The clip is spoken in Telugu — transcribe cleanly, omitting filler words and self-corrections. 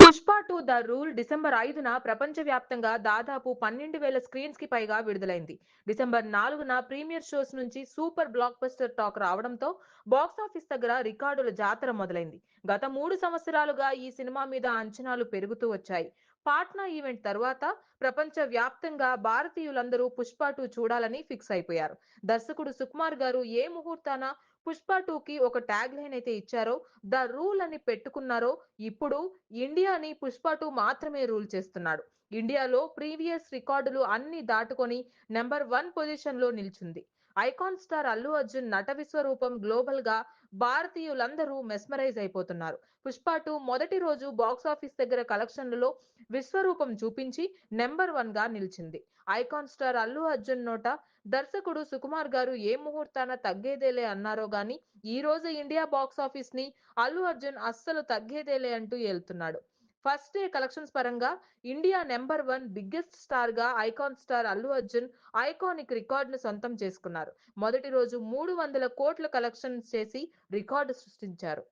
పుష్ప 2 ద రూల్ డిసెంబర్ 5న ప్రపంచవ్యాప్తంగా దాదాపు 12,000 స్క్రీన్స్ కి పైగా విడుదలైంది. డిసెంబర్ 4న ప్రీమియర్ షోస్ నుంచి సూపర్ బ్లాక్ బస్టర్ టాక్ రావడంతో బాక్సాఫీస్ దగ్గర రికార్డుల జాతర మొదలైంది. గత 3 సంవత్సరాలుగా ఈ సినిమా మీద అంచనాలు పెరుగుతూ వచ్చాయి. పాట్నా ఈవెంట్ తర్వాత ప్రపంచ వ్యాప్తంగా భారతీయులందరూ పుష్ప 2 చూడాలని ఫిక్స్ అయిపోయారు. దర్శకుడు సుకుమార్ గారు ఏ ముహూర్తాన పుష్ప 2కి ఒక ట్యాగ్ లైన్ అయితే ఇచ్చారో, ద రూల్ అని పెట్టుకున్నారో, ఇప్పుడు ఇండియాని పుష్ప 2 మాత్రమే రూల్ చేస్తున్నాడు. ఇండియాలో ప్రీవియస్ రికార్డులు అన్ని దాటుకొని నెంబర్ 1 పొజిషన్ లో నిల్చుంది. ఐకాన్ స్టార్ అల్లు అర్జున్ నట విశ్వరూపం గ్లోబల్ గా భారతీయులందరూ మెస్మరైజ్ అయిపోతున్నారు. పుష్ప 2 మొదటి రోజు బాక్సాఫీస్ దగ్గర కలెక్షన్లలో విశ్వరూపం చూపించి నెంబర్ 1 గా నిలిచింది. ఐకాన్ స్టార్ అల్లు అర్జున్ నోట దర్శకుడు సుకుమార్ గారు ఏ ముహూర్తాన తగ్గేదేలే అన్నారో గాని, ఈ రోజు ఇండియా బాక్సాఫీస్ ని అల్లు అర్జున్ అస్సలు తగ్గేదేలే అంటూ ఏలుతున్నాడు. ఫస్ట్ డే కలెక్షన్స్ పరంగా ఇండియా నెంబర్ 1 బిగ్గెస్ట్ స్టార్ గా icon star Allu Arjun iconic record ను సొంతం చేసుకున్నారు. మొదటి రోజు 300 కోట్ల కలెక్షన్స్ చేసి రికార్డు సృష్టించారు.